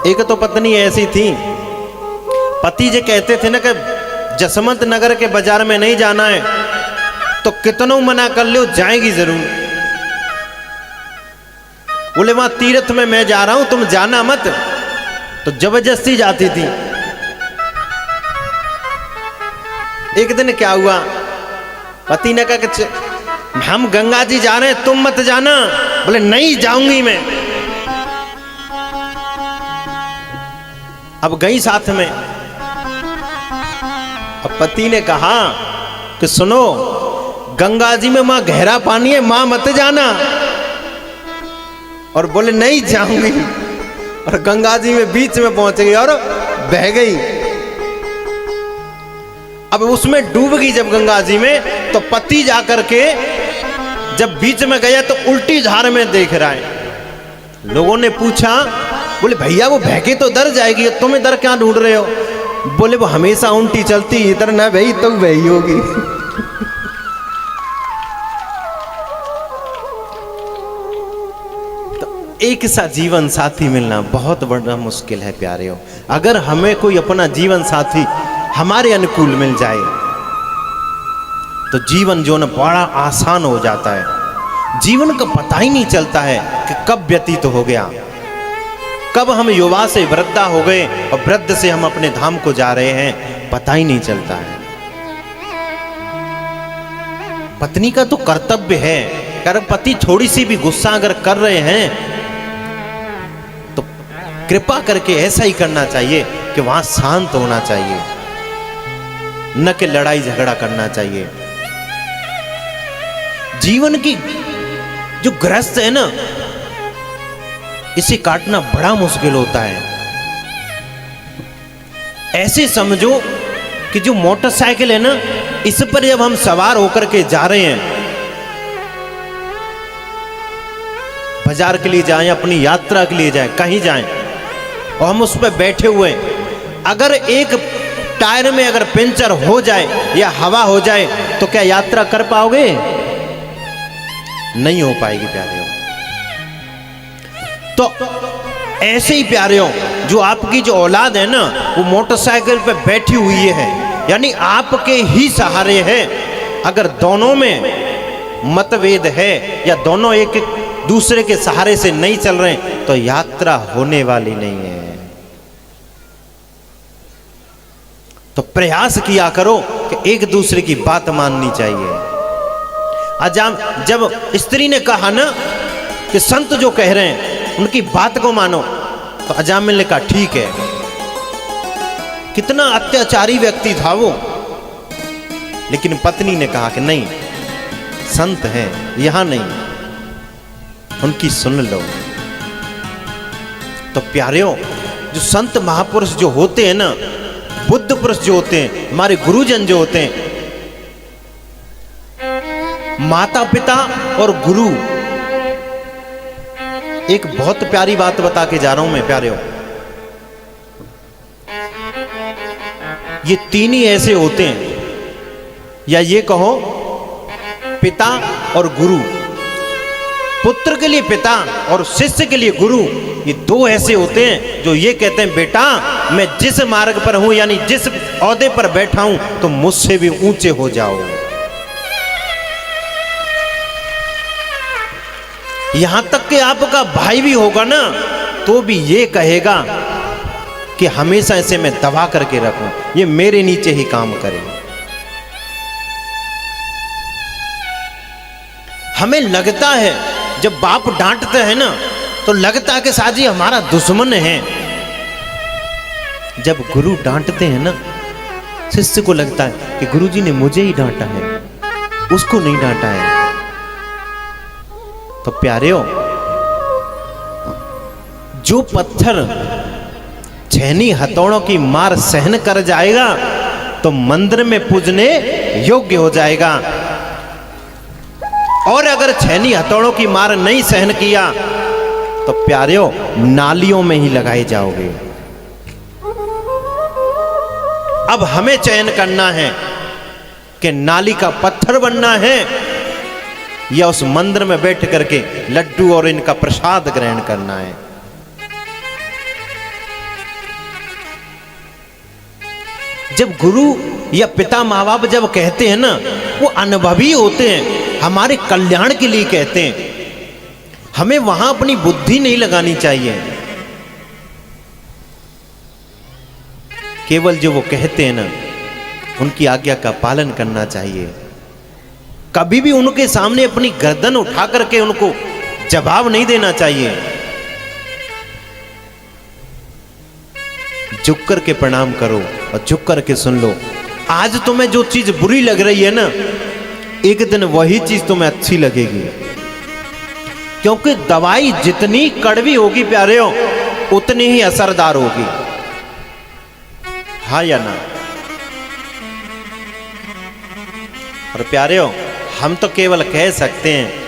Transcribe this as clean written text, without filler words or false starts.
एक तो पत्नी ऐसी थी, पति जी कहते थे ना कि जसवंत नगर के बाजार में नहीं जाना है, तो कितनों मना कर लो जाएगी जरूर। बोले वहां तीर्थ में मैं जा रहा हूं, तुम जाना मत, तो जबरदस्ती जाती थी। एक दिन क्या हुआ, पति ने कहा कि हम गंगा जी जा रहे हैं, तुम मत जाना। बोले नहीं जाऊंगी मैं। अब गई साथ में। अब पति ने कहा कि सुनो, गंगा जी में मां गहरा पानी है, मां मत जाना। और बोले नहीं जाऊंगी, और गंगा जी में बीच में पहुंच गई और बह गई। अब उसमें डूब गई जब गंगा जी में, तो पति जाकर के जब बीच में गया तो उल्टी धार में देख रहा है। लोगों ने पूछा, बोले भैया वो बह के तो डर जाएगी, तुम इधर क्या ढूंढ रहे हो? बोले वो हमेशा उल्टी चलती, इधर ना बही तो बही होगी। तो एक सा जीवन साथी मिलना बहुत बड़ा मुश्किल है प्यारे। अगर हमें कोई अपना जीवन साथी हमारे अनुकूल मिल जाए तो जीवन जो न बड़ा आसान हो जाता है। जीवन का पता ही नहीं चलता है कि कब व्यतीत हो गया, कब हम युवा से वृद्धा हो गए और वृद्ध से हम अपने धाम को जा रहे हैं, पता ही नहीं चलता है। पत्नी का तो कर्तव्य है, अगर पति थोड़ी सी भी गुस्सा अगर कर रहे हैं तो कृपा करके ऐसा ही करना चाहिए कि वहां शांत होना चाहिए, न कि लड़ाई झगड़ा करना चाहिए। जीवन की जो ग्रस्त है ना, इसे काटना बड़ा मुश्किल होता है। ऐसे समझो कि जो मोटरसाइकिल है ना, इस पर जब हम सवार होकर के जा रहे हैं, बाजार के लिए जाएं, अपनी यात्रा के लिए जाएं, कहीं जाएं, और हम उस पर बैठे हुए, अगर एक टायर में अगर पंचर हो जाए या हवा हो जाए तो क्या यात्रा कर पाओगे? नहीं हो पाएगी प्यारे। तो ऐसे ही प्यारे हो, जो आपकी जो औलाद है ना, वो मोटरसाइकिल पे बैठी हुई है, यानी आपके ही सहारे है। अगर दोनों में मतभेद है या दोनों एक दूसरे के सहारे से नहीं चल रहे तो यात्रा होने वाली नहीं है। तो प्रयास किया करो कि एक दूसरे की बात माननी चाहिए। अजाम जब स्त्री ने कहा ना कि संत जो कह रहे हैं उनकी बात को मानो, तो अजामिल ने कहा ठीक है। कितना अत्याचारी व्यक्ति था वो, लेकिन पत्नी ने कहा कि नहीं, संत हैं यहां नहीं, उनकी सुन लो। तो प्यारेओ, जो संत महापुरुष जो होते हैं ना, बुद्ध पुरुष जो होते हैं, हमारे गुरुजन जो होते हैं, माता पिता और गुरु, एक बहुत प्यारी बात बता के जा रहा हूं मैं प्यारेओ। ये तीन ही ऐसे होते हैं, या ये कहो पिता और गुरु, पुत्र के लिए पिता और शिष्य के लिए गुरु। ये दो ऐसे होते हैं जो ये कहते हैं बेटा मैं जिस मार्ग पर हूं, यानी जिस ओहदे पर बैठा हूं, तो मुझसे भी ऊंचे हो जाओ। यहां तक कि आपका भाई भी होगा ना, तो भी ये कहेगा कि हमेशा इसे मैं दबा करके रखूं, ये मेरे नीचे ही काम करे। हमें लगता है जब बाप डांटते हैं ना, तो लगता है कि साजी हमारा दुश्मन है। जब गुरु डांटते हैं ना, शिष्य को लगता है कि गुरुजी ने मुझे ही डांटा है, उसको नहीं डांटा है। तो प्यारेओ, जो पत्थर छेनी हथौड़ों की मार सहन कर जाएगा तो मंदिर में पूजने योग्य हो जाएगा, और अगर छेनी हथौड़ों की मार नहीं सहन किया तो प्यारेओ नालियों में ही लगाए जाओगे। अब हमें चयन करना है कि नाली का पत्थर बनना है या उस मंदिर में बैठ करके लड्डू और इनका प्रसाद ग्रहण करना है। जब गुरु या पिता माँ बाप जब कहते हैं ना, वो अनुभवी होते हैं, हमारे कल्याण के लिए कहते हैं। हमें वहां अपनी बुद्धि नहीं लगानी चाहिए, केवल जो वो कहते हैं ना उनकी आज्ञा का पालन करना चाहिए। कभी भी उनके सामने अपनी गर्दन उठा करके उनको जवाब नहीं देना चाहिए। झुक करके प्रणाम करो और झुक करके सुन लो। आज तुम्हें जो चीज बुरी लग रही है ना, एक दिन वही चीज तुम्हें अच्छी लगेगी, क्योंकि दवाई जितनी कड़वी होगी प्यारेओ, उतनी ही असरदार होगी। हाँ या ना? और प्यारेओ, हम तो केवल कह सकते हैं,